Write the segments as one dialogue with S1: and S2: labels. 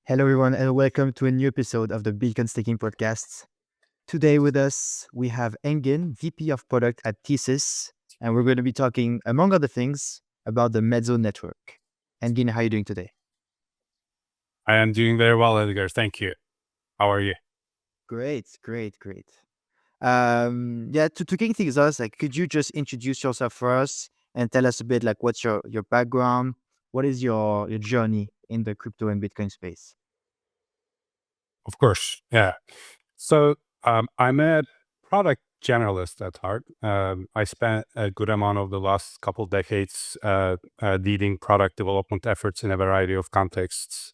S1: Hello, everyone, and welcome to a new episode of the Bitcoin Staking Podcast. Today with us, we have Engin, VP of Product at Thesis, and we're going to be talking, among other things, about the Mezo network. Engin, how are you doing today?
S2: I am doing very well, Edgar. Thank you. How are you?
S1: Great. To kick things off, could you just introduce yourself first and tell us a bit, what's your background? What is your journey in the crypto and Bitcoin space?
S2: Of course. Yeah. So I'm a product generalist at heart. I spent a good amount of the last couple decades leading product development efforts in a variety of contexts,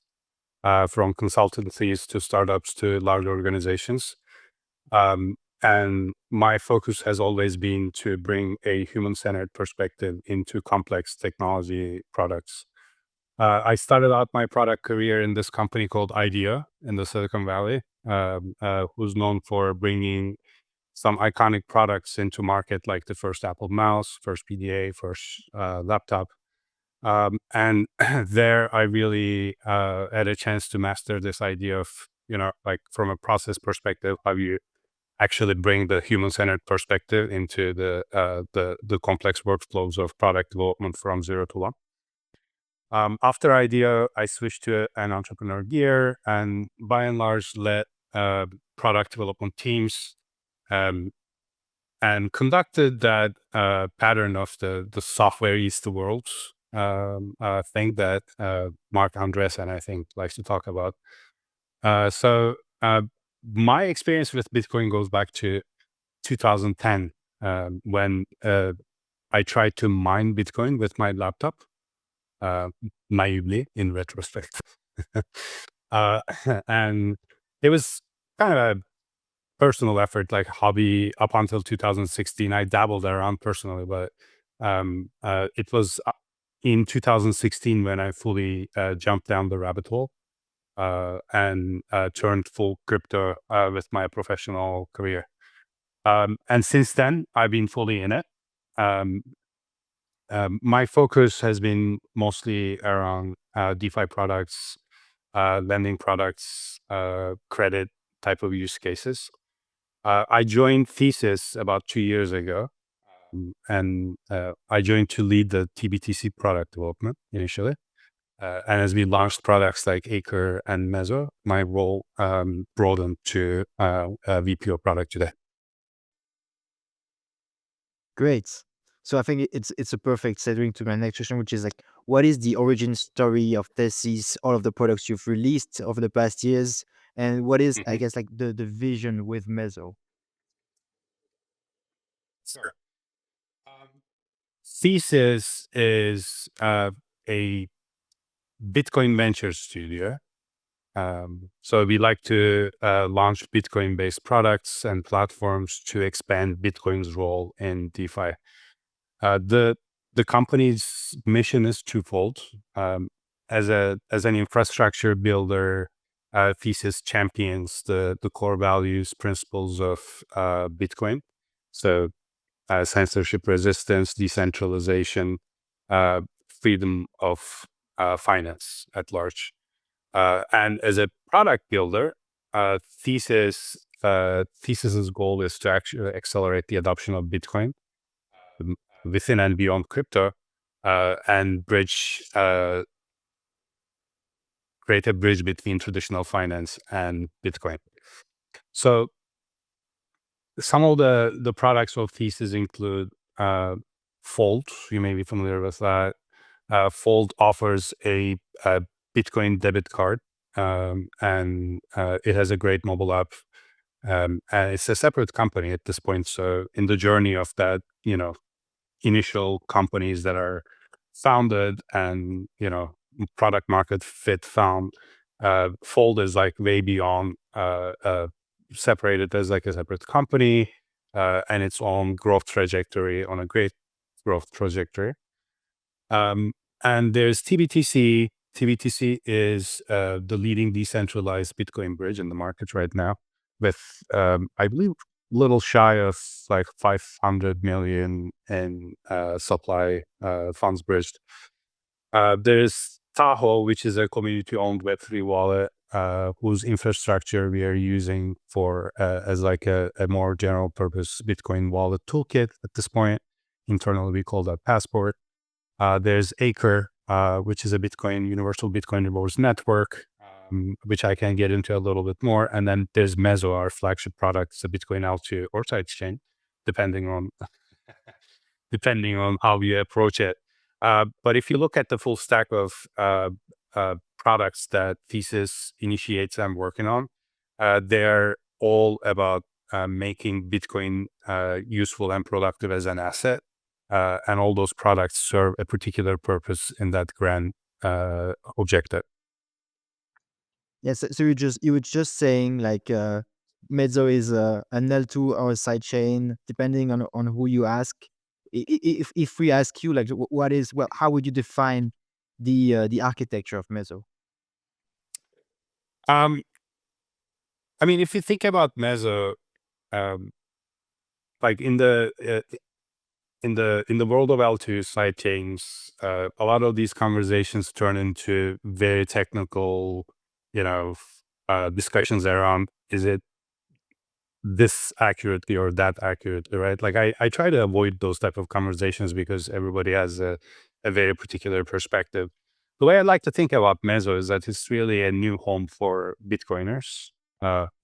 S2: from consultancies to startups to large organizations. And my focus has always been to bring a human-centered perspective into complex technology products. I started out my product career in this company called Idea in the Silicon Valley, who's known for bringing some iconic products into market, like the first Apple mouse, first PDA, first laptop. And there, I really had a chance to master this idea of, like from a process perspective, how you actually bring the human-centered perspective into the complex workflows of product development from zero to one. After Idea, I switched to an entrepreneur gear and by and large led product development teams, um, and conducted that pattern of the software is the world thing that Mark Andreessen, I think, likes to talk about. So my experience with Bitcoin goes back to 2010, when I tried to mine Bitcoin with my laptop, naively in retrospect. uh, and it was kind of a personal effort, like hobby up until 2016. I dabbled around personally, but it was in 2016 when I fully jumped down the rabbit hole and turned full crypto with my professional career. And since then, I've been fully in it. Um, my focus has been mostly around DeFi products, lending products, credit type of use cases. I joined Thesis about 2 years ago, and I joined to lead the TBTC product development initially. And as we launched products like Acre and Mezo, my role broadened to VP of product today.
S1: Great. So I think it's a perfect segue to my next question, which is what is the origin story of Thesis, all of the products you've released over the past years, and what is, I
S2: Mhm.
S1: guess, the vision with Mezo?
S2: Sure. Um, Thesis is a Bitcoin venture studio. So we like to launch Bitcoin-based products and platforms to expand Bitcoin's role in DeFi. The company's mission is twofold. As an infrastructure builder, Thesis champions the core values, principles of Bitcoin. So censorship resistance, decentralization, uh, freedom of finance at large. And as a product builder, Thesis's goal is to actually accelerate the adoption of Bitcoin um, within and beyond crypto, and create a bridge between traditional finance and Bitcoin. So some of the products of Thesis include Fold. You may be familiar with that. Fold offers a Bitcoin debit card, and it has a great mobile app. And it's a separate company at this point. So in the journey of that, initial companies that are founded and, product market fit found, Fold is like way beyond separated as like a separate company and its own growth trajectory on a great growth trajectory. Um, and there's TBTC. TBTC is the leading decentralized Bitcoin bridge in the market right now, with I believe little shy of like 500 million in supply funds bridged. There's Tahoe, which is a community-owned Web3 wallet, whose infrastructure we are using for as like a more general purpose Bitcoin wallet toolkit at this point. Internally, we call that Passport. There's Acre, which is a universal Bitcoin rewards network, which I can get into a little bit more. And then there's Mezo, our flagship product. It's a Bitcoin L2 or sidechain, depending on depending on how you approach it. But if you look at the full stack of products that Thesis initiates and working on, they're all about making Bitcoin useful and productive as an asset. And all those products serve a particular purpose in that grand objective.
S1: Yes. So you were just saying like Mezo is an L2 or a sidechain, depending on who you ask. If we ask you like how would you define the architecture of Mezo?
S2: Um, I mean, if you think about Meso, like in the world of L2 sidechains, a lot of these conversations turn into very technical, discussions around, is it this accurately or that accurately, right? Like I try to avoid those type of conversations because everybody has a very particular perspective. The way I like to think about Meso is that it's really a new home for Bitcoiners,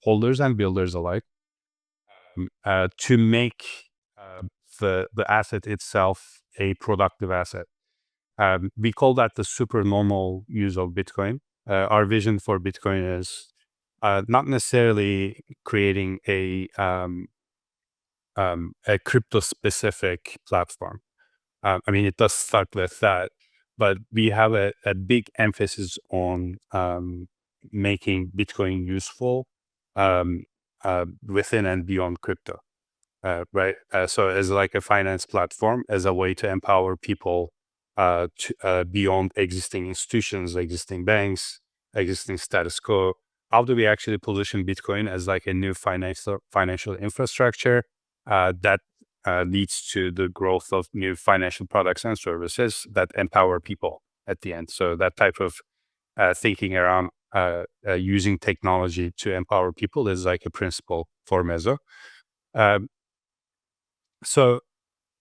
S2: holders and builders alike, to make the asset itself a productive asset. We call that the super normal use of Bitcoin. Our vision for Bitcoin is not necessarily creating a crypto specific platform. I mean, it does start with that, but we have a big emphasis on making Bitcoin useful within and beyond crypto. Right. So as like a finance platform, as a way to empower people beyond existing institutions, existing banks, existing status quo. How do we actually position Bitcoin as like a new financial infrastructure that leads to the growth of new financial products and services that empower people at the end? So that type of thinking around using technology to empower people is like a principle for Mezo. Um, so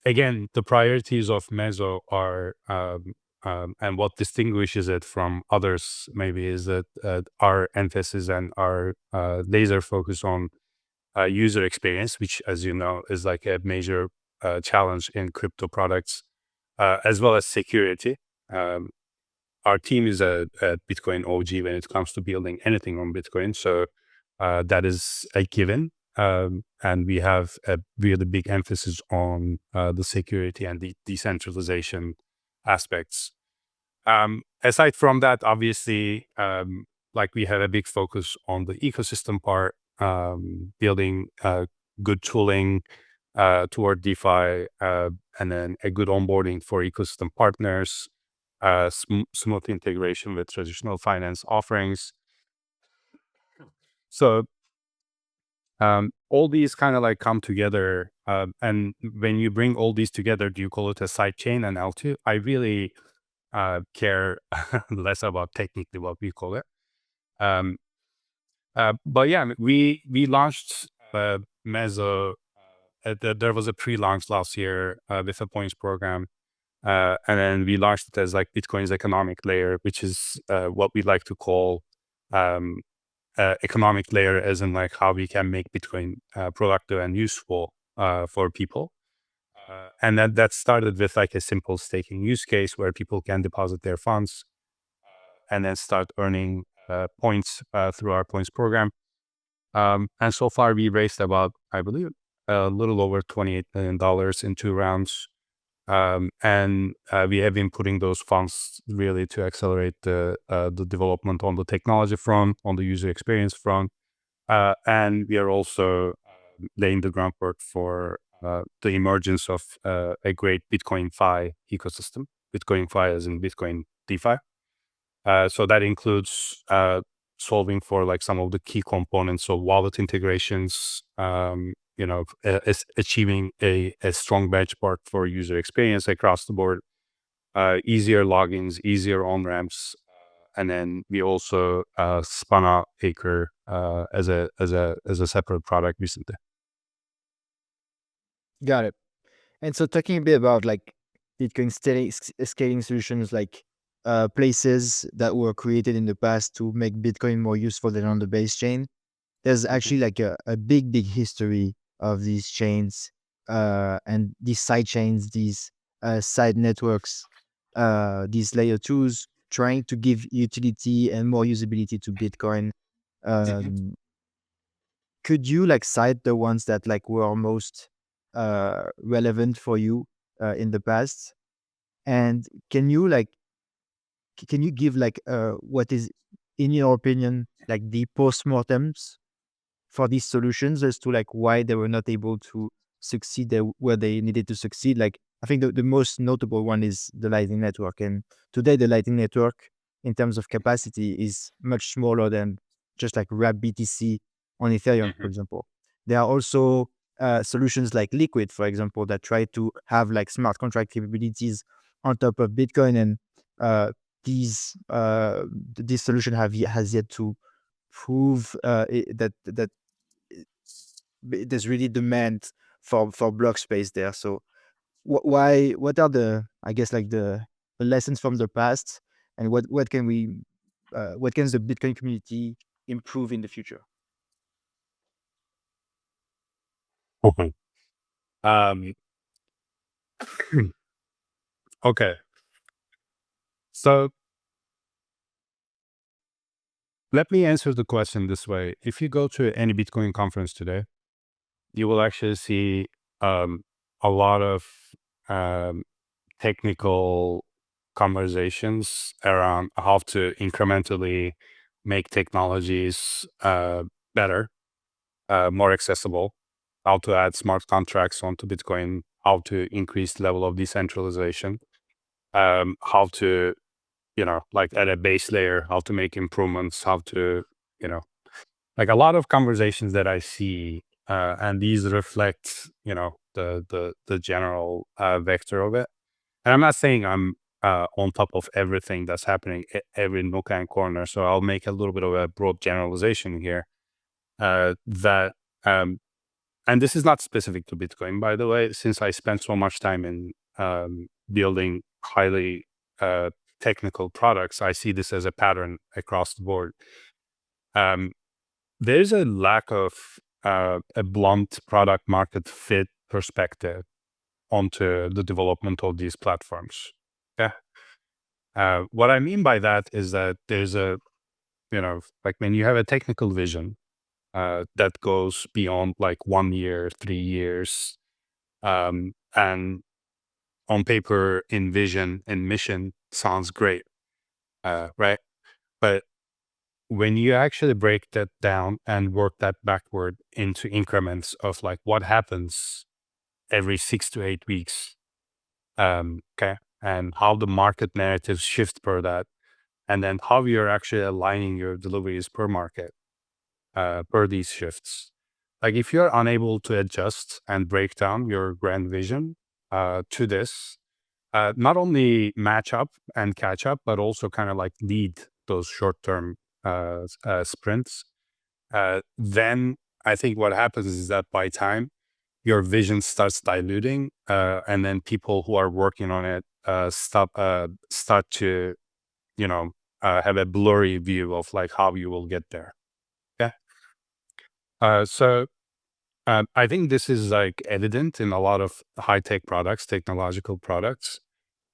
S2: again, the priorities of Mezo are, and what distinguishes it from others maybe is that our emphasis and our laser focus on user experience, which, as you know, is like a major challenge in crypto products, as well as security. Our team is a Bitcoin OG when it comes to building anything on Bitcoin. So that is a given. And we have a really big emphasis on the security and the decentralization aspects. Aside from that, obviously, like we have a big focus on the ecosystem part, building good tooling toward DeFi, and then a good onboarding for ecosystem partners, smooth integration with traditional finance offerings. So all these kind of like come together. And when you bring all these together, do you call it a side chain and L2? I really care less about technically what we call it. But yeah, we launched Mezo. There was a pre-launch last year with a points program. And then we launched it as like Bitcoin's economic layer, which is what we like to call economic layer, as in like how we can make Bitcoin productive and useful for people. And that started with like a simple staking use case where people can deposit their funds and then start earning points through our points program. And so far we raised about, I believe, a little over $28 million in 2 rounds. And we have been putting those funds really to accelerate the development on the technology front, on the user experience front. And we are also laying the groundwork for the emergence of a great Bitcoin Fi ecosystem. Bitcoin Fi as in Bitcoin DeFi. So that includes solving for like some of the key components of wallet integrations, achieving a strong benchmark for user experience across the board, easier logins, easier on-ramps, and then we also spun out Acre as a separate product recently.
S1: Got it. And so talking a bit about like Bitcoin scaling solutions, like places that were created in the past to make Bitcoin more useful than on the base chain. There's actually like a big history of these chains and these side chains, these side networks, these layer twos trying to give utility and more usability to Bitcoin.
S2: Mhm.
S1: Um, could you like cite the ones that like were most relevant for you in the past? And can you like can you give like what is in your opinion like the postmortems for these solutions as to like why they were not able to succeed where they needed to succeed? Like I think the most notable one is the Lightning Network, and today the Lightning Network in terms of capacity is much smaller than just like wrap BTC on Ethereum, for
S2: Mhm.
S1: example. There are also solutions like Liquid, for example, that try to have like smart contract capabilities on top of Bitcoin, and uh, this solution has yet to prove that there's really demand for block space there. So why? What are the I guess like the lessons from the past, and what can the Bitcoin community improve in the future?
S2: Okay. Um, okay. So let me answer the question this way. If you go to any Bitcoin conference today, you will actually see a lot of um, technical conversations around how to incrementally make technologies better, more accessible, how to add smart contracts onto Bitcoin, how to increase the level of decentralization, how to, like at a base layer, how to make improvements, how to, you know, like a lot of conversations that I see, and these reflect, the general vector of it. And I'm not saying I'm on top of everything that's happening at every nook and corner. So I'll make a little bit of a broad generalization here. That and this is not specific to Bitcoin, by the way. Since I spent so much time in building highly technical products, I see this as a pattern across the board. Um, there's a lack of a blunt product market fit perspective onto the development of these platforms. Yeah. What I mean by that is that there's like when you have a technical vision that goes beyond like 1 year, 3 years, and on paper, in vision and mission sounds great, right? But when you actually break that down and work that backward into increments of like what happens every 6 to 8 weeks, okay, and how the market narratives shift per that, and then how you're actually aligning your deliveries per market, per these shifts. Like if you're unable to adjust and break down your grand vision to this, not only match up and catch up, but also kind of like lead those short-term sprints, then I think what happens is that by time your vision starts diluting, and then people who are working on it start to, have a blurry view of like how you will get there. Yeah. So I think this is like evident in a lot of high tech products, technological products.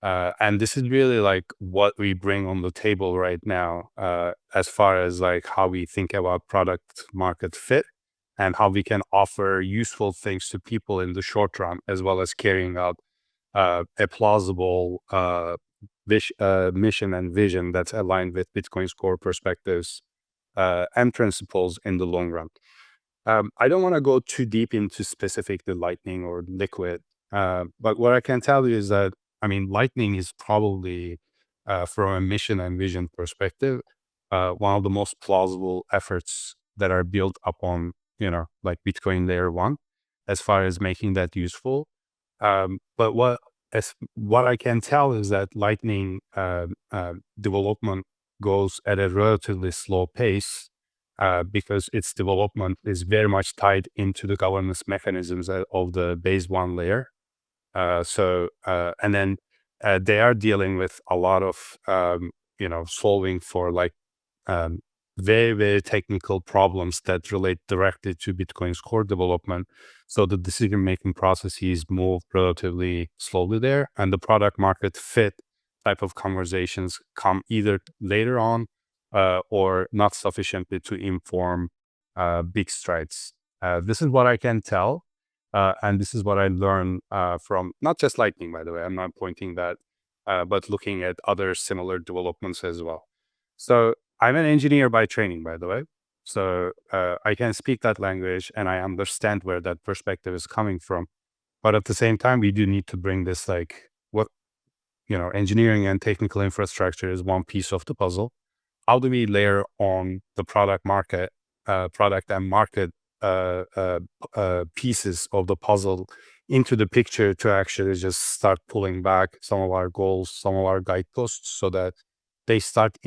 S2: And this is really like what we bring on the table right now, as far as like how we think about product market fit and how we can offer useful things to people in the short run, as well as carrying out a plausible mission and vision that's aligned with Bitcoin's core perspectives and principles in the long run. I don't want to go too deep into specifically Lightning or Liquid, but what I can tell you is that, I mean, Lightning is probably, from a mission and vision perspective, one of the most plausible efforts that are built upon, like Bitcoin layer one, as far as making that useful. But what I can tell is that Lightning development goes at a relatively slow pace because its development is very much tied into the governance mechanisms of the base one layer. And then they are dealing with a lot of, solving for like very, very technical problems that relate directly to Bitcoin's core development. So the decision-making processes move relatively slowly there, and the product market fit type of conversations come either later on or not sufficiently to inform big strides. This is what I can tell. And this is what I learned from not just Lightning, by the way. I'm not pointing that, but looking at other similar developments as well. So I'm an engineer by training, by the way. So I can speak that language and I understand where that perspective is coming from. But at the same time, we do need to bring this engineering and technical infrastructure is one piece of the puzzle. How do we layer on the product and market pieces of the puzzle into the picture to actually just start pulling back some of our goals, some of our guideposts, so that they start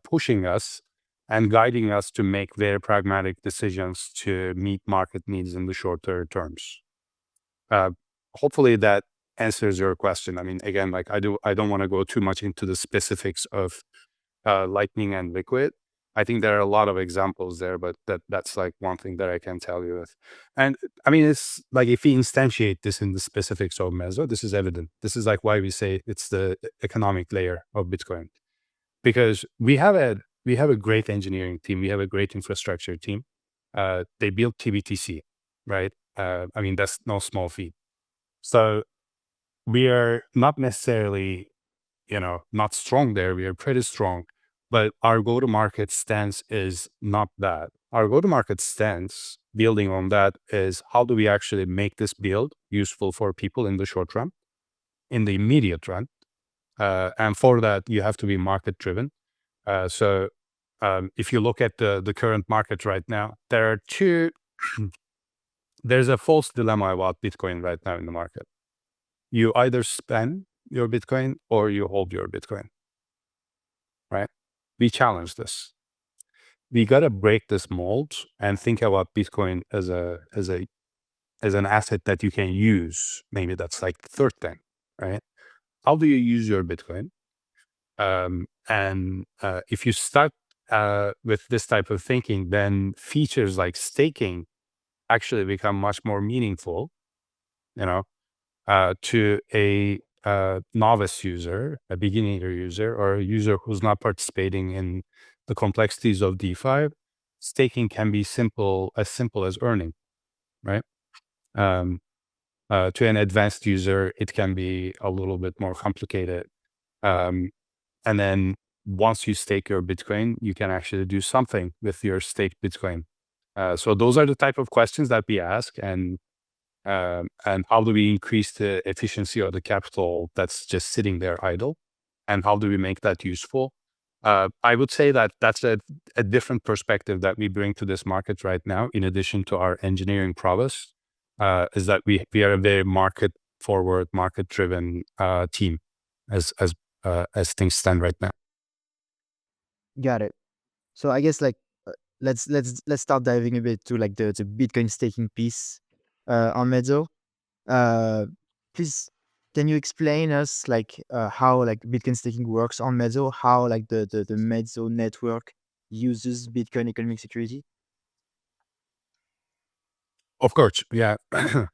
S2: pushing us and guiding us to make very pragmatic decisions to meet market needs in the shorter terms. Hopefully that answers your question. I mean, again, like I don't want to go too much into the specifics of Lightning and Liquid. I think there are a lot of examples there, but that's like one thing that I can tell you with. And I mean, it's like if we instantiate this in the specifics of Mezo, this is evident. This is like why we say it's the economic layer of Bitcoin, because we have a great engineering team, we have a great infrastructure team. They built TBTC, right? I mean, that's no small feat. So we are not necessarily, not strong there. We are pretty strong. But our go-to-market stance is not that. Our go-to-market stance, building on that, is how do we actually make this build useful for people in the short run, in the immediate run? And for that, you have to be market-driven. So if you look at the current market right now, there's a false dilemma about Bitcoin right now in the market. You either spend your Bitcoin or you hold your Bitcoin, right? We challenge this. We got to break this mold and think about Bitcoin as an asset that you can use. Maybe that's like the third thing, right? How do you use your Bitcoin? And if you start with this type of thinking, then features like staking actually become much more meaningful, to a novice user, a beginner user, or a user who's not participating in the complexities of DeFi. Staking can be simple as earning, right? To an advanced user, it can be a little bit more complicated. And then once you stake your Bitcoin, you can actually do something with your staked Bitcoin. So those are the type of questions that we ask, and how do we increase the efficiency of the capital that's just sitting there idle, and how do we make that useful? I would say that that's a different perspective that we bring to this market right now, in addition to our engineering prowess, is that we are a very market-forward, market-driven team as things stand right now.
S1: Got it. So I guess like let's start diving a bit to like the Bitcoin staking piece on Mezo. Please, can you explain us like how like Bitcoin staking works on Mezo? How like the Mezo network uses Bitcoin economic security?
S2: Of course, yeah. I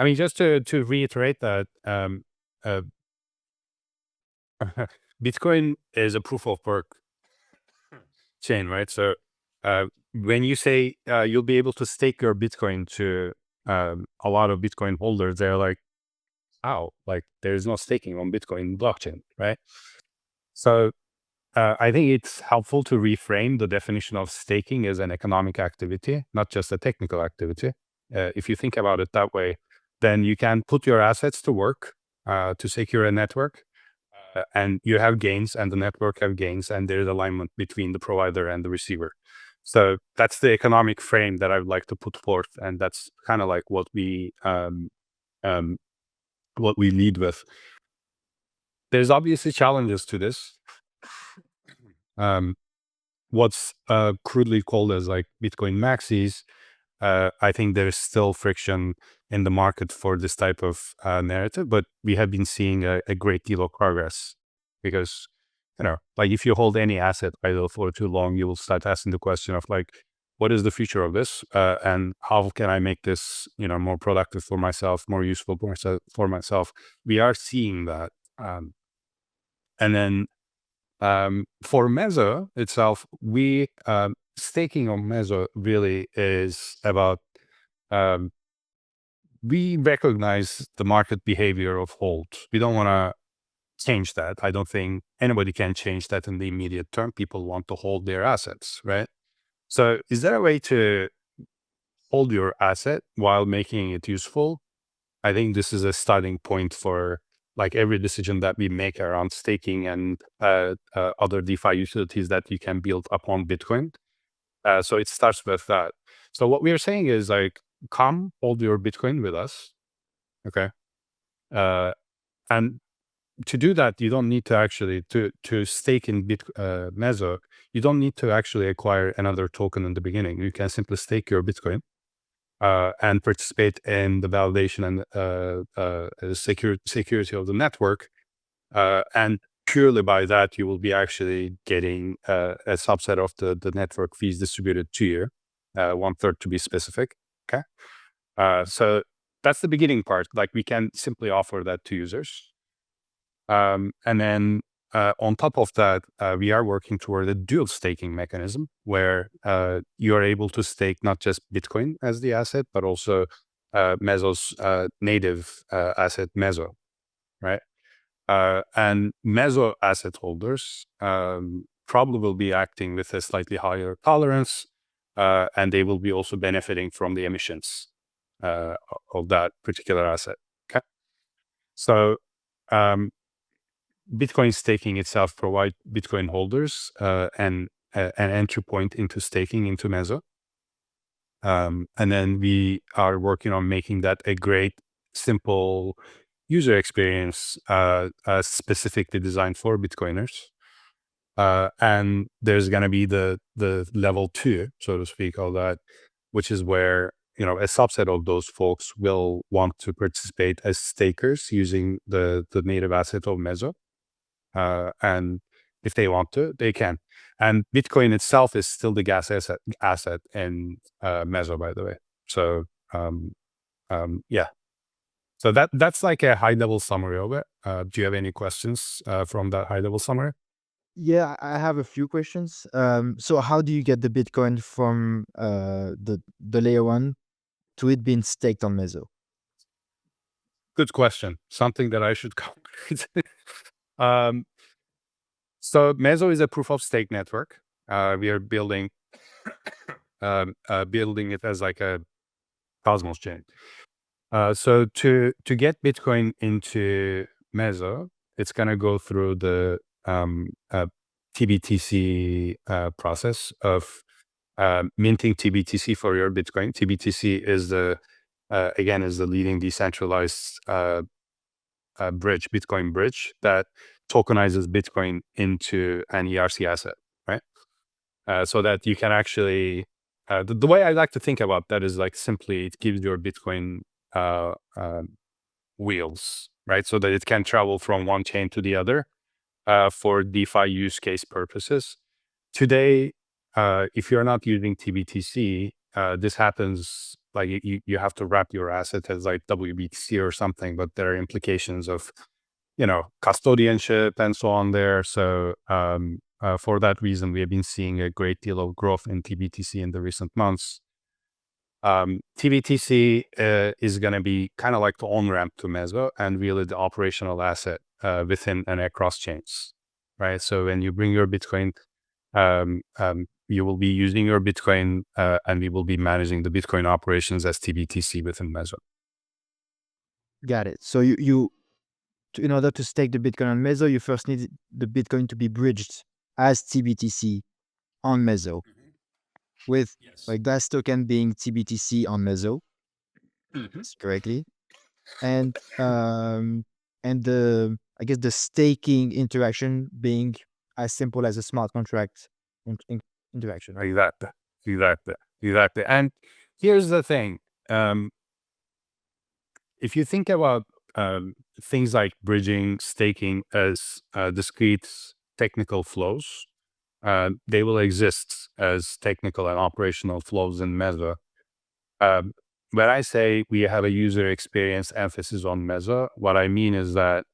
S2: mean, just to reiterate that Bitcoin is a proof of work chain, right? So when you say you'll be able to stake your Bitcoin to a lot of Bitcoin holders, they're like, "How? Like, there's no staking on Bitcoin blockchain, right?" So I think it's helpful to reframe the definition of staking as an economic activity, not just a technical activity. If you think about it that way, then you can put your assets to work to secure a network, and you have gains and the network have gains, and there's alignment between the provider and the receiver. So that's the economic frame that I would like to put forth, and that's kind of like what we lead with. There's obviously challenges to this. Um, what's crudely called as like Bitcoin maxis, I think there is still friction in the market for this type of narrative, but we have been seeing a great deal of progress because, like if you hold any asset idle for too long, you will start asking the question of like, what is the future of this? And how can I make this, more productive for myself, more useful for myself? We are seeing that. And then for Mezo itself, we staking on Mezo really is about we recognize the market behavior of hold. We don't want to change that. I don't think anybody can change that in the immediate term. People want to hold their assets, right? So is there a way to hold your asset while making it useful? I think this is a starting point for like every decision that we make around staking and other DeFi utilities that you can build upon Bitcoin. So it starts with that. So what we are saying is like, come hold your Bitcoin with us. Okay. Uh, and to do that, you don't need to actually to stake in Mezo. You don't need to actually acquire another token in the beginning. You can simply stake your Bitcoin and participate in the validation and security of the network. And purely by that, you will be actually getting a subset of the network fees distributed to you, 1/3 to be specific. Okay, so that's the beginning part. Like we can simply offer that to users. And then on top of that, we are working toward a dual staking mechanism where you are able to stake not just Bitcoin as the asset, but also Mezo's native asset, Mezo, right? And Mezo asset holders probably will be acting with a slightly higher tolerance, and they will be also benefiting from the emissions of that particular asset. Okay, so um, Bitcoin staking itself provide Bitcoin holders an entry point into staking into Mezo. And then we are working on making that a great, simple user experience specifically designed for Bitcoiners. And there's going to be the level 2, so to speak, of that, which is where a subset of those folks will want to participate as stakers using the native asset of Mezo. And if they want to, they can. And Bitcoin itself is still the gas asset in Mezo, by the way. So yeah. So that's like a high level summary of it. Do you have any questions from that high level summary?
S1: Yeah, I have a few questions. So how do you get the Bitcoin from the layer one to it being staked on Mezo?
S2: Good question. Something that I should cover. um, so Mezo is a proof of stake network. We are building it as like a Cosmos chain. So to get Bitcoin into Mezo, it's going to go through the TBTC process of minting TBTC for your Bitcoin. TBTC is again is the leading decentralized bridge, Bitcoin bridge that tokenizes Bitcoin into an ERC asset, right? So that you can actually the way I like to think about that is like simply it gives your Bitcoin uh, uh, wheels, right? So that it can travel from one chain to the other for DeFi use case purposes. Today, if you're not using TBTC, this happens like you have to wrap your asset as like WBTC or something, but there are implications of, custodianship and so on there. So for that reason, we have been seeing a great deal of growth in TBTC in the recent months. TBTC is going to be kind of like the on-ramp to Mezo and really the operational asset within and across chains, right? So when you bring your Bitcoin, you will be using your Bitcoin and we will be managing the Bitcoin operations as TBTC within Mezo.
S1: Got it. So in order to stake the Bitcoin on Mezo, you first need the Bitcoin to be bridged as TBTC on Mezo, with
S2: Yes.
S1: like gas token being TBTC on Mezo,
S2: Mhm.
S1: correctly, and and the I guess the staking interaction being as simple as a smart contract interaction, right?
S2: Exactly. Exactly. Exactly. And here's the thing. Um, if you think about things like bridging, staking as discrete technical flows, they will exist as technical and operational flows in Mezo. Um, when I say we have a user experience emphasis on Mezo, what I mean is that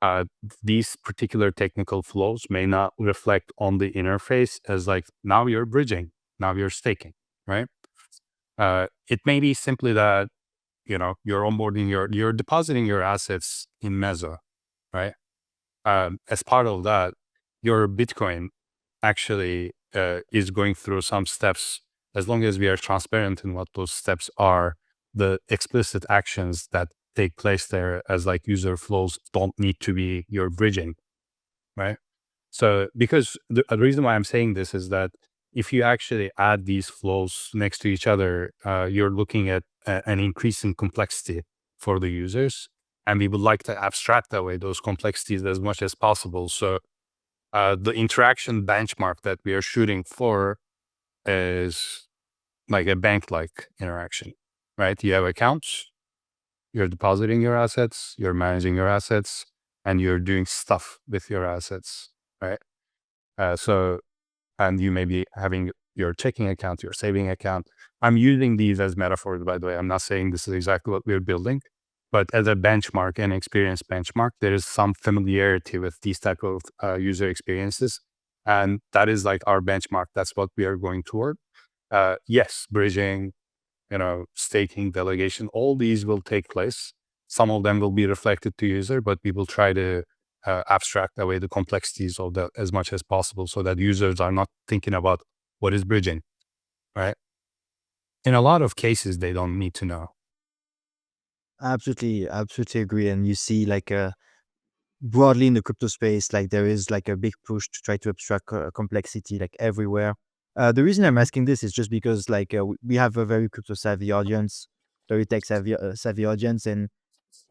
S2: uh, these particular technical flows may not reflect on the interface as like, now you're bridging, now you're staking, right? It may be simply that, you're onboarding you're depositing your assets in Mezo, right? As part of that, your Bitcoin actually is going through some steps. As long as we are transparent in what those steps are, the explicit actions that take place there as like user flows don't need to be your bridging, right? So because the reason why I'm saying this is that if you actually add these flows next to each other, you're looking at an increase in complexity for the users. And we would like to abstract away those complexities as much as possible. So the interaction benchmark that we are shooting for is like a bank-like interaction, right? You have accounts, you're depositing your assets, you're managing your assets, and you're doing stuff with your assets, right? So and you may be having your checking account, your saving account. I'm using these as metaphors, by the way. I'm not saying this is exactly what we're building, but as a benchmark and experience benchmark, there is some familiarity with these type of user experiences. And that is like our benchmark. That's what we are going toward. Yes, bridging, staking, delegation, all these will take place. Some of them will be reflected to user, but we will try to abstract away the complexities of that as much as possible so that users are not thinking about what is bridging, right? In a lot of cases, they don't need to know.
S1: Absolutely, absolutely agree. And you see, like, broadly in the crypto space, like there is like a big push to try to abstract complexity like everywhere. The reason I'm asking this is just because like we have a very crypto savvy audience, very tech savvy audience, and
S2: Of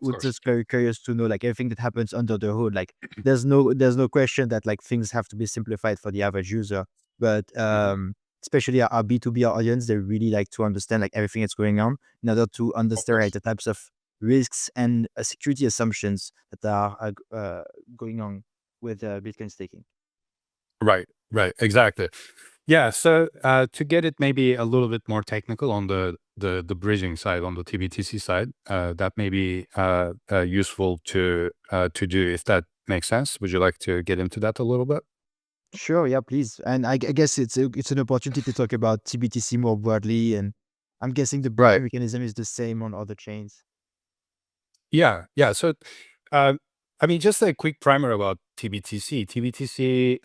S1: we're
S2: course.
S1: just very curious to know like everything that happens under the hood. Like there's no question that like things have to be simplified for the average user, but
S2: Mhm.
S1: especially our B2B audience, they really like to understand like everything that's going on in order to
S2: Of
S1: understand like,
S2: course.
S1: the types of risks and security assumptions that are going on with Bitcoin staking.
S2: Right, right, exactly. Yeah, so to get it maybe a little bit more technical on the bridging side, on the TBTC side, that may be useful to do if that makes sense. Would you like to get into that a little bit?
S1: Sure, yeah, please. And I guess it's an opportunity to talk about TBTC more broadly, and I'm guessing the bridging
S2: Right.
S1: mechanism is the same on other chains.
S2: Yeah, yeah. So, uh, I mean, just a quick primer about TBTC. TBTC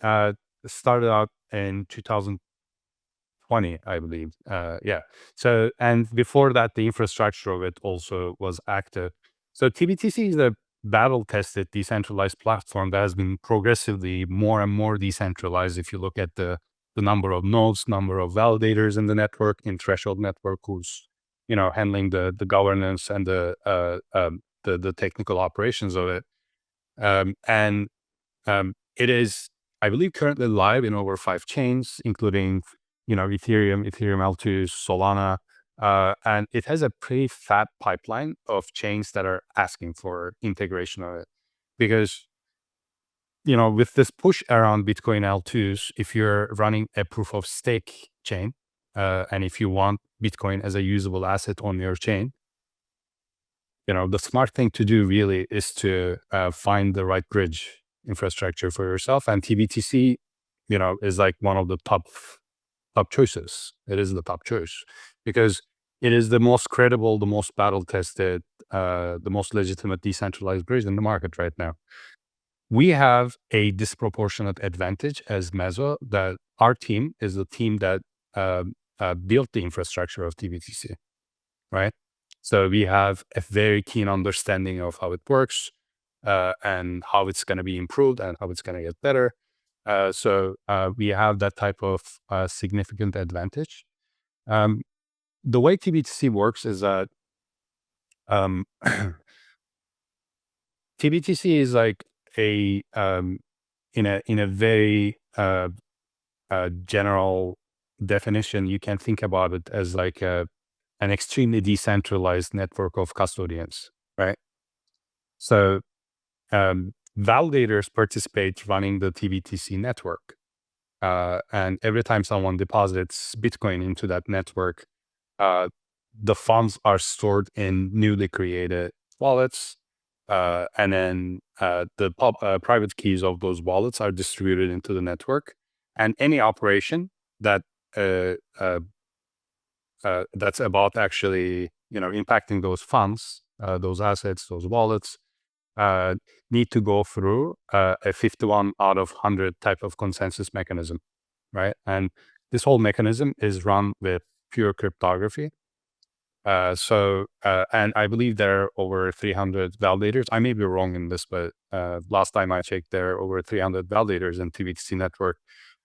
S2: started out in 2020, I believe. Yeah. So, and before that, the infrastructure of it also was active. So, TBTC is a battle-tested decentralized platform that has been progressively more and more decentralized. If you look at the number of nodes, number of validators in the network, in Threshold network, who's handling the governance and the technical operations of it. And it is, I believe, currently live in over 5 chains, including, Ethereum, Ethereum L2, Solana. And it has a pretty fat pipeline of chains that are asking for integration of it. Because, with this push around Bitcoin L2s, if you're running a proof of stake chain, and if you want Bitcoin as a usable asset on your chain, the smart thing to do really is to find the right bridge infrastructure for yourself. And TBTC, is like one of the top choices. It is the top choice because it is the most credible, the most battle tested, the most legitimate decentralized bridge in the market right now. We have a disproportionate advantage as Mezo that our team is the team that built the infrastructure of TBTC, right? So we have a very keen understanding of how it works and how it's going to be improved and how it's going to get better. So we have that type of significant advantage. Um, the way TBTC works is that um, TBTC is like a in a very general definition, you can think about it as like an extremely decentralized network of custodians, right? So validators participate running the TBTC network. And every time someone deposits Bitcoin into that network, the funds are stored in newly created wallets. And then the private keys of those wallets are distributed into the network. And any operation that that's about actually, impacting those funds, those assets, those wallets, need to go through a 51 out of 100 type of consensus mechanism, right? And this whole mechanism is run with pure cryptography. And I believe there are over 300 validators. I may be wrong in this, but last time I checked, there are over 300 validators in TBTC network.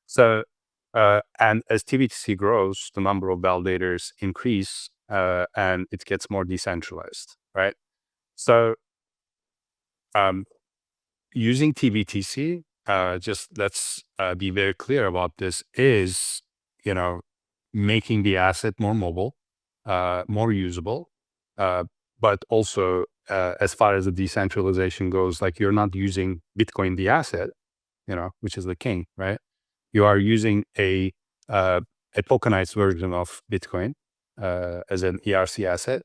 S2: So, and as TBTC grows, the number of validators increase, and it gets more decentralized, right? So, using TBTC, just let's be very clear about this, is, making the asset more mobile, more usable, but also as far as the decentralization goes, like you're not using Bitcoin, the asset, which is the king, right? You are using a tokenized version of Bitcoin as an ERC asset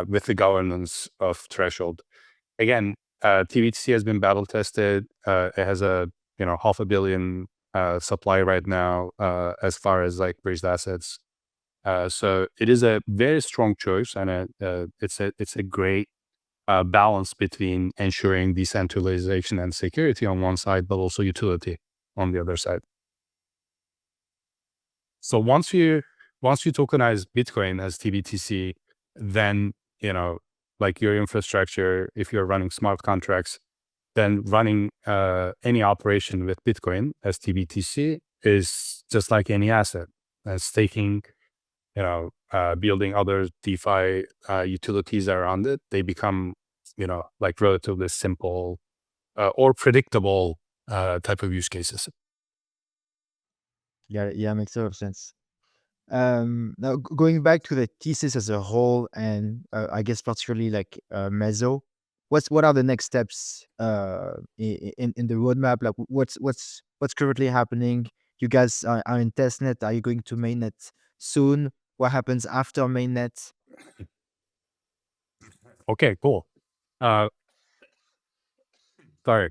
S2: with the governance of threshold. Again, TBTC has been battle tested. It has a 500 million supply right now as far as like bridged assets. So it is a very strong choice, and it's a great balance between ensuring decentralization and security on one side, but also utility on the other side. So once you tokenize Bitcoin as TBTC, then like your infrastructure, if you're running smart contracts, then running any operation with Bitcoin as TBTC is just like any asset. Staking, building other DeFi utilities around it, they become, like relatively simple or predictable type of use cases.
S1: Yeah, makes a lot of sense. Now going back to the thesis as a whole, and I guess particularly like Mezo, what are the next steps in the roadmap? Like what's currently happening? You guys are in testnet. Are you going to mainnet soon? What happens after mainnet?
S2: Okay, cool. Sorry.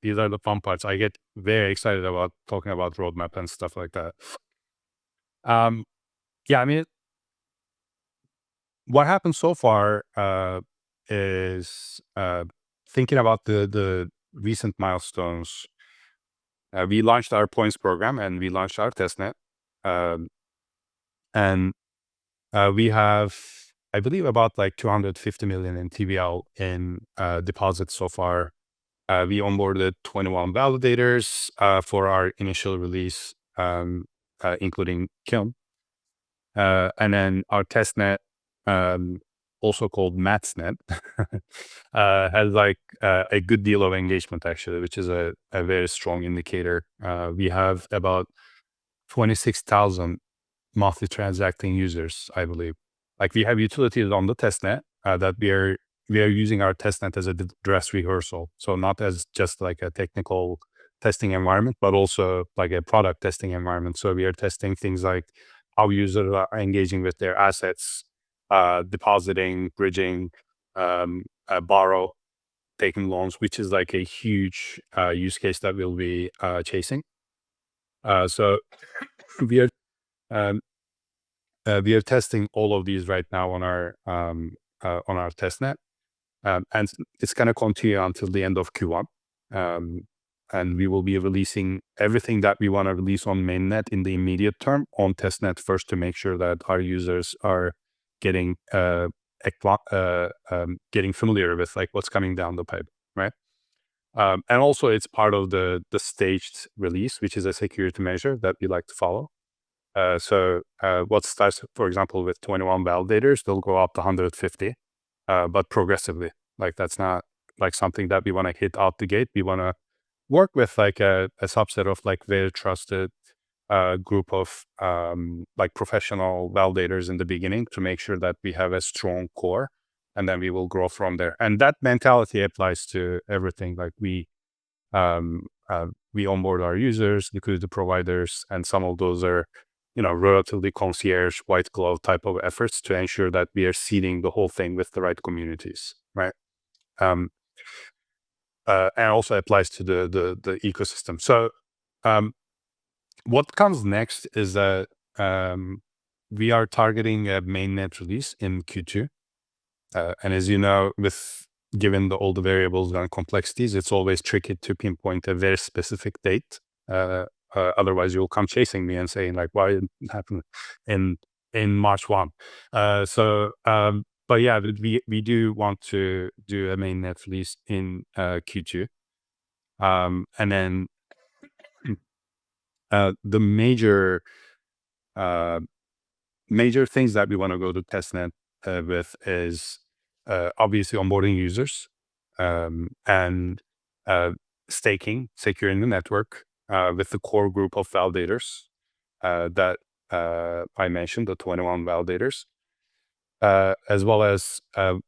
S2: These are the fun parts. I get very excited about talking about roadmap and stuff like that. Yeah, I mean, what happened so far is thinking about the recent milestones. We launched our points program and we launched our testnet. And we have, I believe, about like 250 million in TVL in deposits so far. We onboarded 21 validators for our initial release, including Kiln. And then our testnet, also called MatsNet, has like a good deal of engagement actually, which is a very strong indicator. We have about 26,000 monthly transacting users, I believe. Like we have utilities on the testnet that we are using our testnet as a dress rehearsal. So not as just like a technical testing environment, but also like a product testing environment. So we are testing things like how users are engaging with their assets, depositing, bridging, borrow, taking loans, which is like a huge use case that we'll be chasing. So we are testing all of these right now on our testnet, and it's going to continue until the end of Q1. And we will be releasing everything that we want to release on mainnet in the immediate term on testnet first to make sure that our users are getting familiar with like what's coming down the pipe, right? And also it's part of the staged release, which is a security measure that we like to follow. So what starts, for example, with 21 validators, they'll go up to 150, but progressively. Like that's not like something that we want to hit out the gate. We want to work with like a subset of like very trusted group of like professional validators in the beginning to make sure that we have a strong core, and then we will grow from there. And that mentality applies to everything. Like we onboard our users, liquidity providers, and some of those are, relatively concierge, white glove type of efforts to ensure that we are seeding the whole thing with the right communities, right? And also applies to the ecosystem. So what comes next is that we are targeting a mainnet release in Q2. And as you know, given all the variables and complexities, it's always tricky to pinpoint a very specific date. Otherwise, you'll come chasing me and saying like, "Why didn't it happen in March 1?" But yeah, we do want to do a mainnet release in Q2, and then the major things that we want to go to testnet with is obviously onboarding users, and staking, securing the network with the core group of validators that I mentioned, the 21 validators, as well as I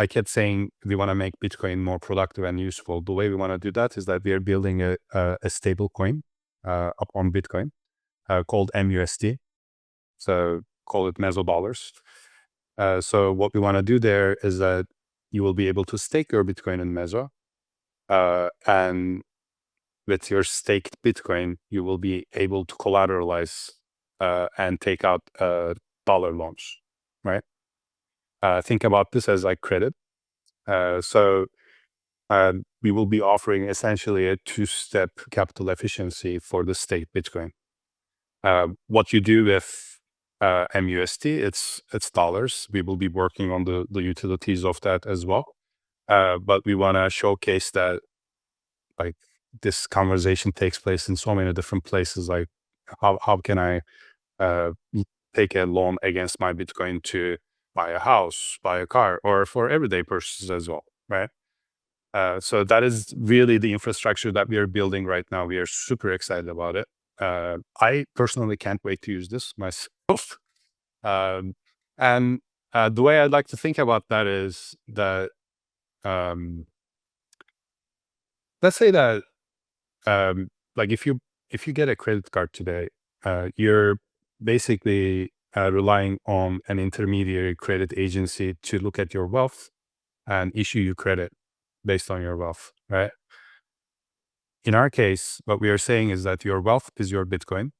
S2: kept saying we want to make Bitcoin more productive and useful. The way we want to do that is that we are building a stable coin upon Bitcoin called MUSD. So call it Mezo dollars. So what we want to do there is that you will be able to stake your Bitcoin in Mezo, and with your staked Bitcoin, you will be able to collateralize and take out dollar loans, right? Think about this as like credit. So we will be offering essentially a two-step capital efficiency for the staked Bitcoin. What you do with MUSD, it's dollars. We will be working on the utilities of that as well. But we want to showcase that like this conversation takes place in so many different places. Like how can I take a loan against my Bitcoin to buy a house, buy a car, or for everyday purchases as well, right? So that is really the infrastructure that we are building right now. We are super excited about it. I personally can't wait to use this myself. And the way I'd like to think about that is that, let's say that, like if you get a credit card today, you're basically relying on an intermediary credit agency to look at your wealth and issue you credit based on your wealth, right? In our case, what we are saying is that your wealth is your Bitcoin.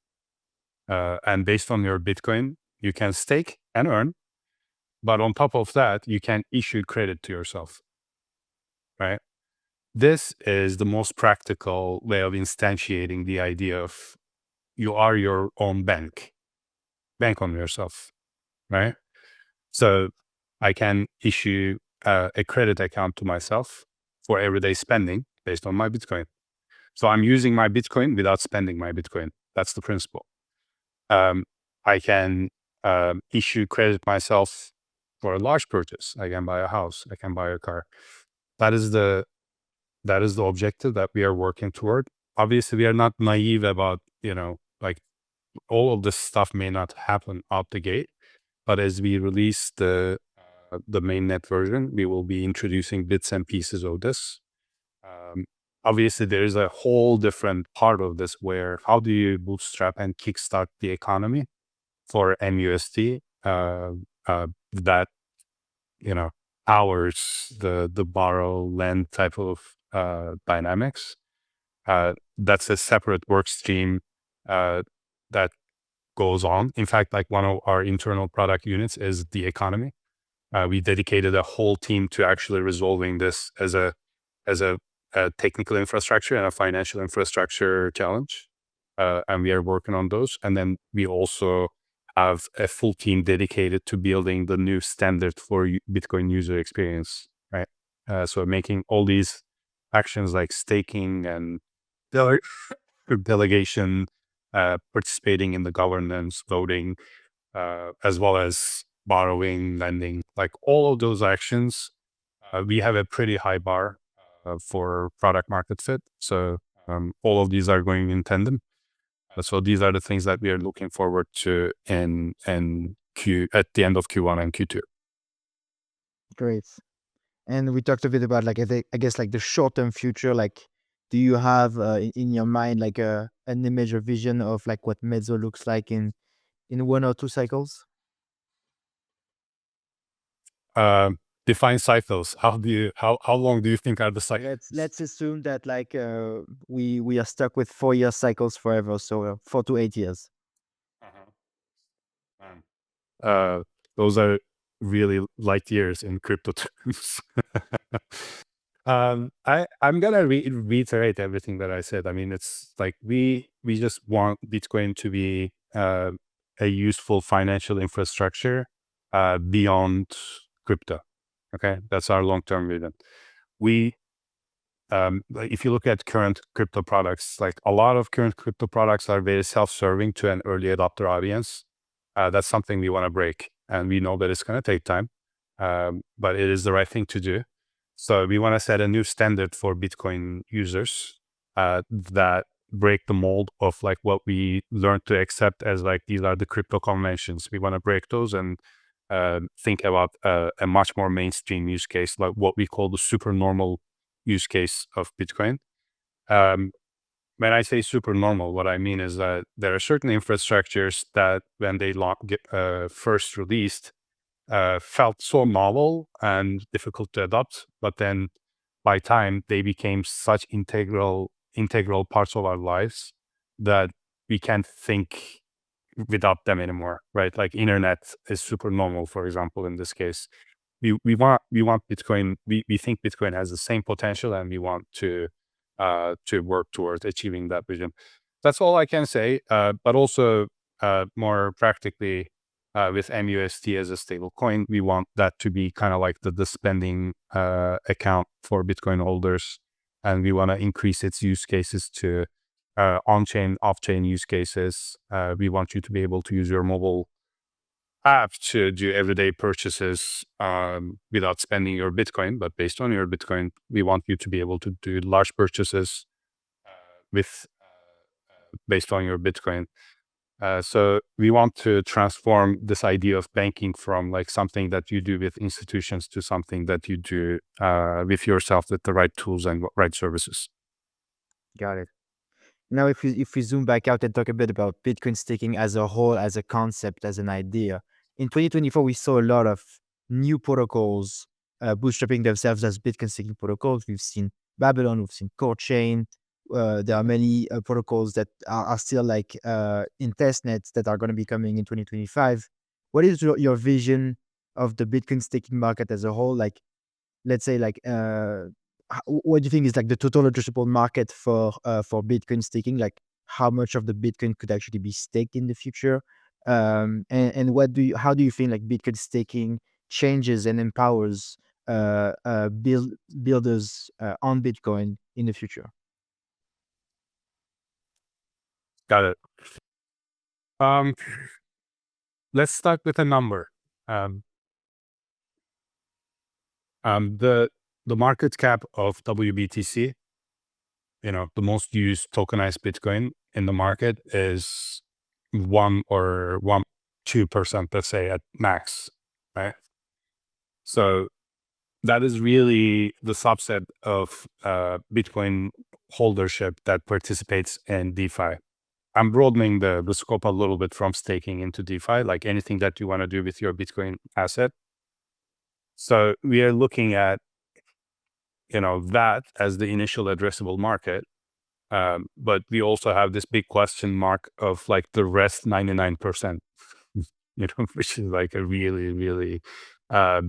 S2: And based on your Bitcoin, you can stake and earn. But on top of that, you can issue credit to yourself, right? This is the most practical way of instantiating the idea of you are your own bank on yourself, right? So I can issue a credit account to myself for everyday spending based on my Bitcoin. So I'm using my Bitcoin without spending my Bitcoin. That's the principle. I can issue credit myself for a large purchase. I can buy a house. I can buy a car. That is the objective that we are working toward. Obviously, we are not naive about, like all of this stuff may not happen out the gate, but as we release the mainnet version, we will be introducing bits and pieces of this. Obviously, there is a whole different part of this where how do you bootstrap and kickstart the economy for MUSD that powers the borrow lend type of dynamics. That's a separate work stream that goes on. In fact, like one of our internal product units is the economy. We dedicated a whole team to actually resolving this as a technical infrastructure and a financial infrastructure challenge. And we are working on those. And then we also have a full team dedicated to building the new standard for Bitcoin user experience, right? So making all these actions like staking and delegation, participating in the governance, voting, as well as borrowing, lending, like all of those actions, we have a pretty high bar for product market fit. So all of these are going in tandem. So these are the things that we are looking forward to at the end of Q1 and Q2.
S1: Great. And we talked a bit about like I guess like the short-term future. Like, do you have in your mind like an image or vision of like what Mezo looks like in 1 or 2 cycles?
S2: Define cycles. How long do you think are the cycles?
S1: Let's assume that like we are stuck with 4-year cycles forever, so 4 to 8 years.
S2: Uh, those are really light years in crypto terms. I'm gonna reiterate everything that I said. I mean, it's like we just want Bitcoin to be a useful financial infrastructure beyond crypto. Okay, that's our long-term vision. We like if you look at current crypto products, like a lot of current crypto products are very self-serving to an early adopter audience. That's something we want to break, and we know that it's going to take time, but it is the right thing to do. So we want to set a new standard for Bitcoin users that break the mold of like what we learned to accept as like these are the crypto conventions. We want to break those and think about a much more mainstream use case, like what we call the super normal use case of Bitcoin. When I say super normal, what I mean is that there are certain infrastructures that when they first released, felt so novel and difficult to adopt, but then by time they became such integral parts of our lives that we can't think without them anymore, right? Like internet is super normal, for example, in this case. We want Bitcoin. We think Bitcoin has the same potential, and we want to work towards achieving that vision. That's all I can say. But also more practically, with MUST as a stable coin, we want that to be kind of like the spending account for Bitcoin holders, and we want to increase its use cases to on-chain, off-chain use cases. We want you to be able to use your mobile app to do everyday purchases without spending your Bitcoin, but based on your Bitcoin, we want you to be able to do large purchases with based on your Bitcoin. So we want to transform this idea of banking from like something that you do with institutions to something that you do with yourself with the right tools and right services.
S1: Got it. Now, if we zoom back out and talk a bit about Bitcoin staking as a whole, as a concept, as an idea, in 2024 we saw a lot of new protocols bootstrapping themselves as Bitcoin staking protocols. We've seen Babylon, we've seen Core Chain. There are many protocols that are still like in test nets that are going to be coming in 2025. What is your vision of the Bitcoin staking market as a whole? Like, let's say like what do you think is like the total addressable market for Bitcoin staking? Like, how much of the Bitcoin could actually be staked in the future? And how do you think like Bitcoin staking changes and empowers builders on Bitcoin in the future?
S2: Got it. Um, let's start with a number. Um, the market cap of WBTC, the most used tokenized Bitcoin in the market is 2%, let's say at max, right? So that is really the subset of Bitcoin holdership that participates in DeFi. I'm broadening the scope a little bit from staking into DeFi, like anything that you want to do with your Bitcoin asset. So we are looking at, that as the initial addressable market. But we also have this big question mark of like the rest 99%, which is like a really, really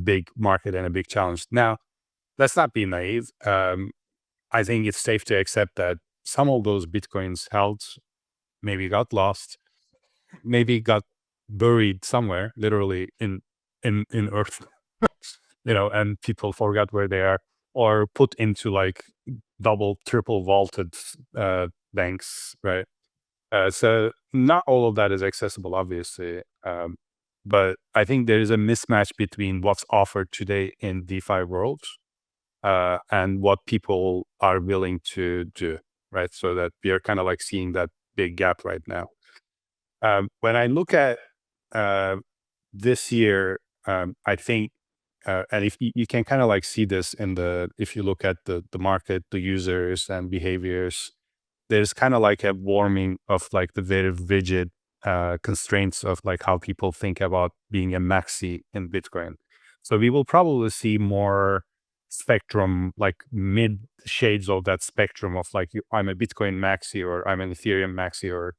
S2: big market and a big challenge. Now, let's not be naive. I think it's safe to accept that some of those Bitcoins held maybe got lost, maybe got buried somewhere, literally in earth, and people forgot where they are, or put into like double, triple vaulted banks, right? So not all of that is accessible, obviously. But I think there is a mismatch between what's offered today in DeFi world and what people are willing to do, right? So that we are kind of like seeing that big gap right now. When I look at this year, I think, and if you can kind of like see this if you look at the market, the users and behaviors, there's kind of like a warming of like the very rigid constraints of like how people think about being a maxi in Bitcoin. So we will probably see more spectrum, like mid shades of that spectrum of like, I'm a Bitcoin maxi or I'm an Ethereum maxi or,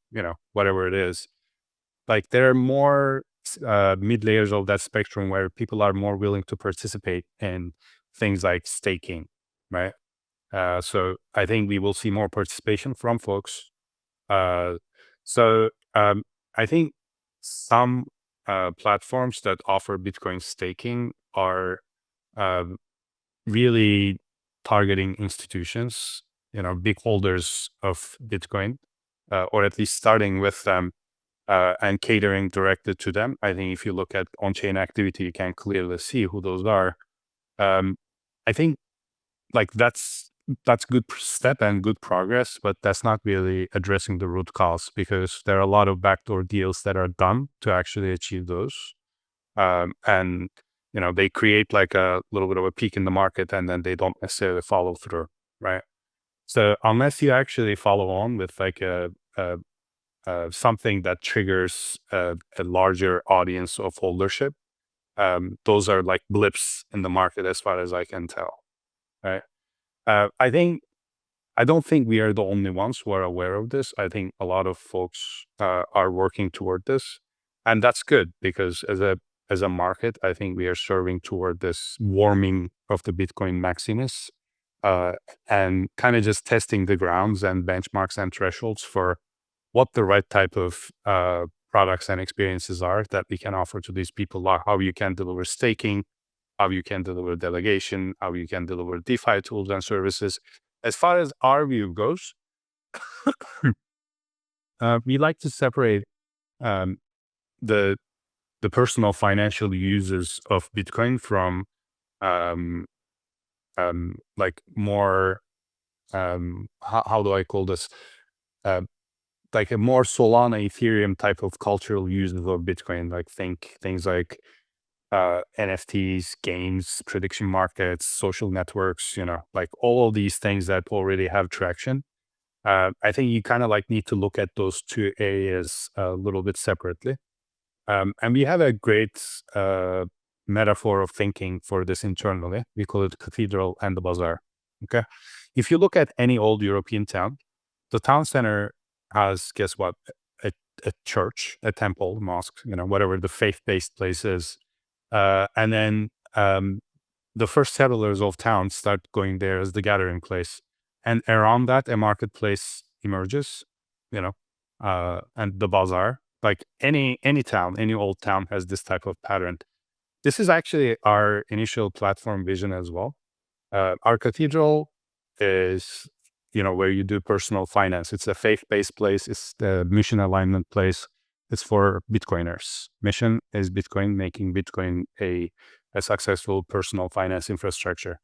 S2: whatever it is. Like there are more mid layers of that spectrum where people are more willing to participate in things like staking, right? So I think we will see more participation from folks. So I think some platforms that offer Bitcoin staking are really targeting institutions, big holders of Bitcoin, or at least starting with them and catering directed to them. I think if you look at on-chain activity, you can clearly see who those are. I think like that's good step and good progress, but that's not really addressing the root cause, because there are a lot of backdoor deals that are done to actually achieve those. And they create like a little bit of a peak in the market and then they don't necessarily follow through, right? So unless you actually follow on with like something that triggers a larger audience of holdership, those are like blips in the market as far as I can tell, right? I don't think we are the only ones who are aware of this. I think a lot of folks are working toward this, and that's good, because as a market, I think we are serving toward this warming of the Bitcoin maximus, and kind of just testing the grounds and benchmarks and thresholds for what the right type of products and experiences are that we can offer to these people, like how you can deliver staking, how you can deliver delegation, how you can deliver DeFi tools and services. As far as our view goes, we like to separate um, the personal financial users of Bitcoin from like more how do I call this? Like a more Solana, Ethereum type of cultural users of Bitcoin. Like think things like NFTs, games, prediction markets, social networks, like all of these things that already have traction. I think you kind of like need to look at those two areas a little bit separately. And we have a great metaphor of thinking for this internally. We call it cathedral and the bazaar. Okay. If you look at any old European town, the town center has, guess what? A church, a temple, mosque, whatever the faith-based place is. And then the first settlers of towns start going there as the gathering place. And around that, a marketplace emerges, and the bazaar. Like any town, any old town has this type of pattern. This is actually our initial platform vision as well. Our cathedral is, where you do personal finance. It's a faith-based place. It's the mission alignment place. It's for Bitcoiners. Mission is Bitcoin, making Bitcoin a successful personal finance infrastructure.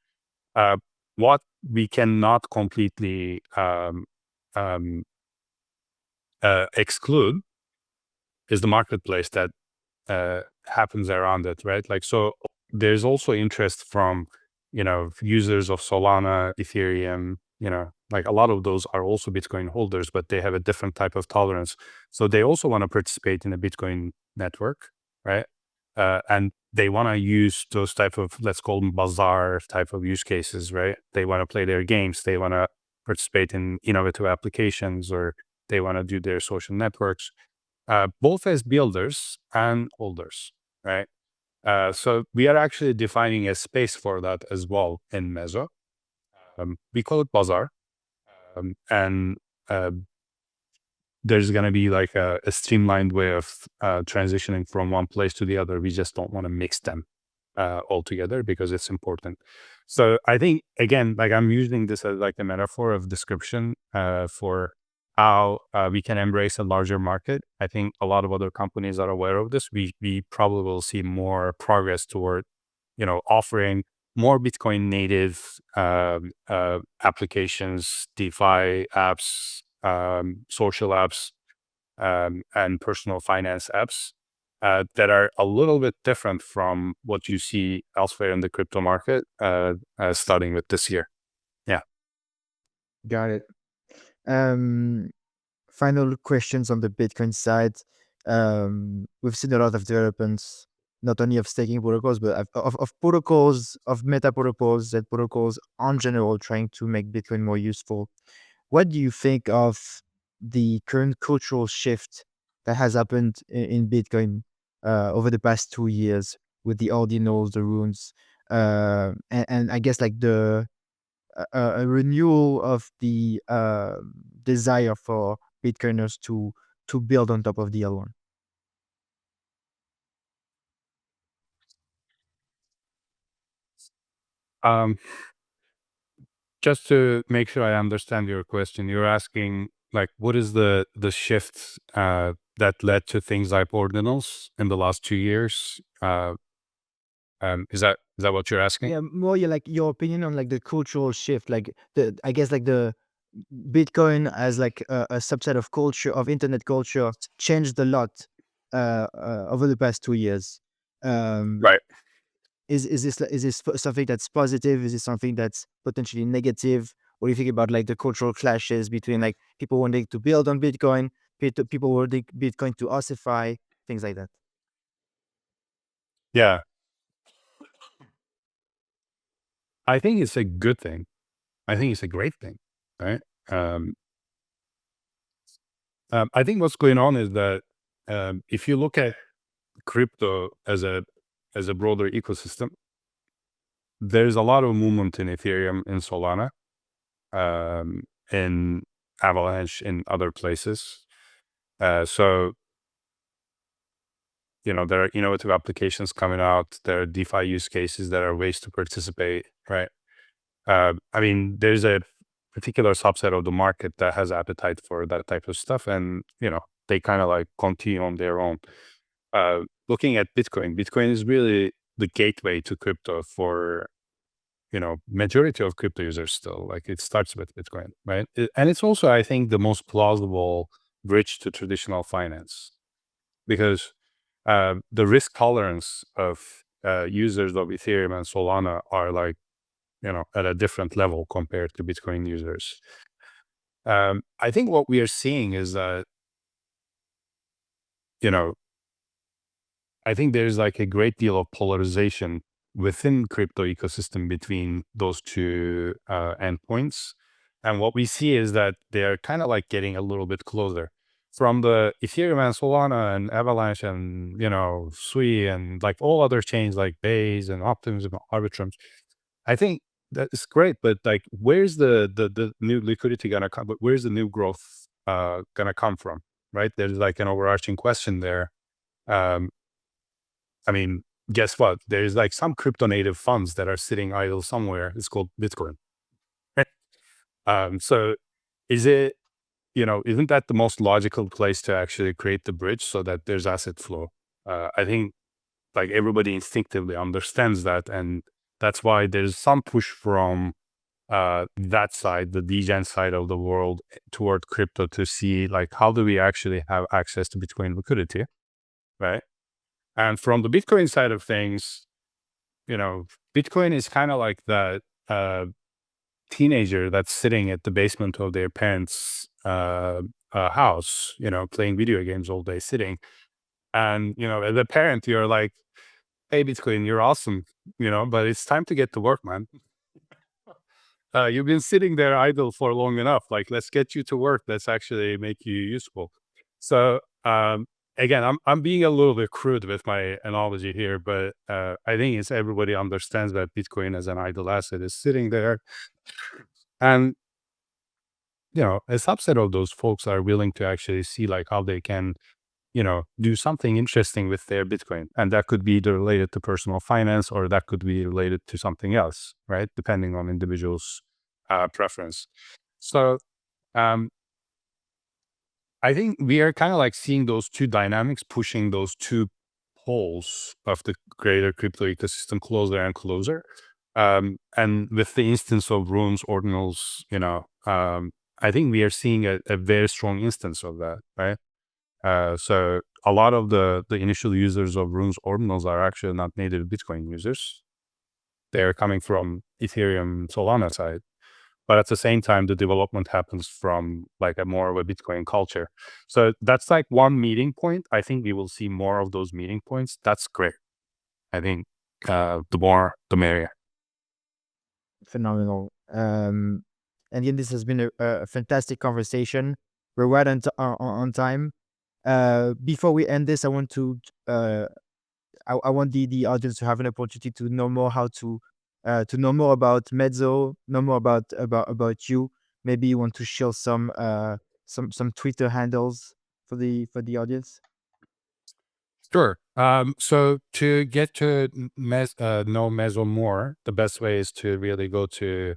S2: What we cannot completely exclude is the marketplace that happens around it, right? Like, so there's also interest from, users of Solana, Ethereum, like a lot of those are also Bitcoin holders, but they have a different type of tolerance. So they also want to participate in a Bitcoin network, right? And they want to use those type of, let's call them bazaar type of use cases, right? They want to play their games. They want to participate in innovative applications, or they want to do their social networks, both as builders and holders, right? So we are actually defining a space for that as well in Mezo. We call it bazaar. And there's going to be like a streamlined way of transitioning from one place to the other. We just don't want to mix them altogether because it's important. So I think, again, like I'm using this as like a metaphor of description for how we can embrace a larger market. I think a lot of other companies are aware of this. We probably will see more progress toward, offering more Bitcoin native applications, DeFi apps, social apps, and personal finance apps that are a little bit different from what you see elsewhere in the crypto market, starting with this year. Yeah.
S1: Got it. Final questions on the Bitcoin side. We've seen a lot of developments, not only of staking protocols, but of protocols, of meta protocols, and protocols on general, trying to make Bitcoin more useful. What do you think of the current cultural shift that has happened in Bitcoin over the past 2 years with the ordinals, the runes, and I guess like a renewal of the desire for Bitcoiners to build on top of the L1?
S2: Um, just to make sure I understand your question, you're asking like, what is the shift that led to things like ordinals in the last 2 years? Is that what you're asking?
S1: Yeah, more like your opinion on like the cultural shift, like the I guess like the Bitcoin as like a subset of culture of internet culture changed a lot over the past 2 years. Um,
S2: Right.
S1: is this something that's positive? Is this something that's potentially negative? What do you think about like the cultural clashes between like people wanting to build on Bitcoin, people wanting Bitcoin to ossify, things like that?
S2: Yeah. I think it's a good thing. I think it's a great thing, right? Um, I think what's going on is that if you look at crypto as a broader ecosystem, there's a lot of movement in Ethereum, in Solana, in Avalanche, in other places. So there are innovative applications coming out. There are DeFi use cases. There are ways to participate, right? I mean, there's a particular subset of the market that has appetite for that type of stuff, and they kind of like continue on their own. Looking at Bitcoin is really the gateway to crypto for majority of crypto users. Still, like, it starts with Bitcoin, right? And it's also, I think, the most plausible bridge to traditional finance, because the risk tolerance of users of Ethereum and Solana are like at a different level compared to Bitcoin users. I think what we are seeing is that, I think there's like a great deal of polarization within crypto ecosystem between those two endpoints. And what we see is that they're kind of like getting a little bit closer from the Ethereum and Solana and Avalanche and, Sui and like all other chains like Base and Optimism, Arbitrum. I think that's great, but like, where's the new liquidity gonna come? But where's the new growth gonna come from? Right? There's like an overarching question there. Um, I mean, guess what? There's like some crypto native funds that are sitting idle somewhere. It's called Bitcoin. So is it, isn't that the most logical place to actually create the bridge so that there's asset flow? I think like everybody instinctively understands that. And that's why there's some push from that side, the degen side of the world, toward crypto, to see like, how do we actually have access to Bitcoin liquidity, right? And from the Bitcoin side of things, Bitcoin is kind of like that teenager that's sitting at the basement of their parents' house, playing video games all day, sitting. And, as a parent, you're like, hey, Bitcoin, you're awesome, but it's time to get to work, man. You've been sitting there idle for long enough. Like, let's get you to work. Let's actually make you useful. So, again, I'm being a little bit crude with my analogy here, but I think it's everybody understands that Bitcoin as an idle asset is sitting there. And, a subset of those folks are willing to actually see like how they can, do something interesting with their Bitcoin. And that could be either related to personal finance, or that could be related to something else, right? Depending on individuals' preference. So I think we are kind of like seeing those two dynamics pushing those two poles of the greater crypto ecosystem closer and closer. And with the instance of runes, ordinals, I think we are seeing a very strong instance of that, right? So a lot of the initial users of runes ordinals are actually not native Bitcoin users. They're coming from Ethereum Solana side. But at the same time, the development happens from like a more of a Bitcoin culture. So that's like one meeting point. I think we will see more of those meeting points. That's great. I think the more, the merrier.
S1: Phenomenal. And again, this has been a fantastic conversation. We're right on time. Before we end this, I want to I want the audience to have an opportunity to know more to know more about Mezo, know more about you. Maybe you want to share some Twitter handles for the audience.
S2: Sure. So to get to know Mezo more, the best way is to really go to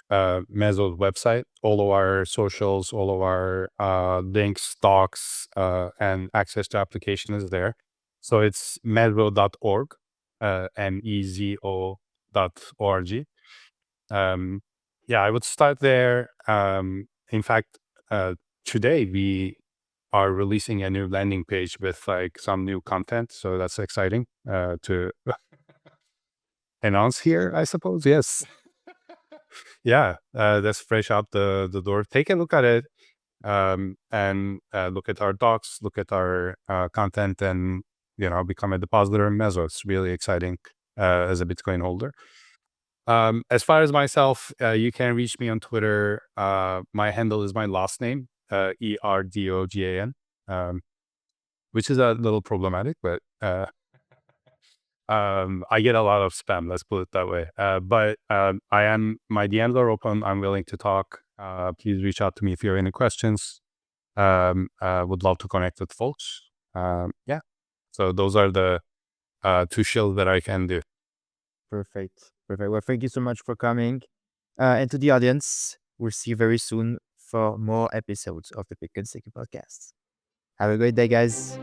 S2: Mezo's website. All of our socials, all of our links, docs, and access to application is there. So it's mezo.org, mezo.org. Yeah, I would start there. In fact, today we are releasing a new landing page with like some new content. So that's exciting to announce here, I suppose. Yes. Yeah, that's fresh out the door. Take a look at it and look at our docs, look at our content, and become a depositor in Mezo. It's really exciting as a Bitcoin holder. As far as myself, you can reach me on Twitter. My handle is my last name, Erdogan, which is a little problematic, but I get a lot of spam. Let's put it that way. But my DMs are open. I'm willing to talk. Please reach out to me if you have any questions. Would love to connect with folks. Yeah. So those are the two shills that I can do.
S1: Perfect. Well, thank you so much for coming. And to the audience, we'll see you very soon for more episodes of the Bitcoin Staking Podcast. Have a great day, guys.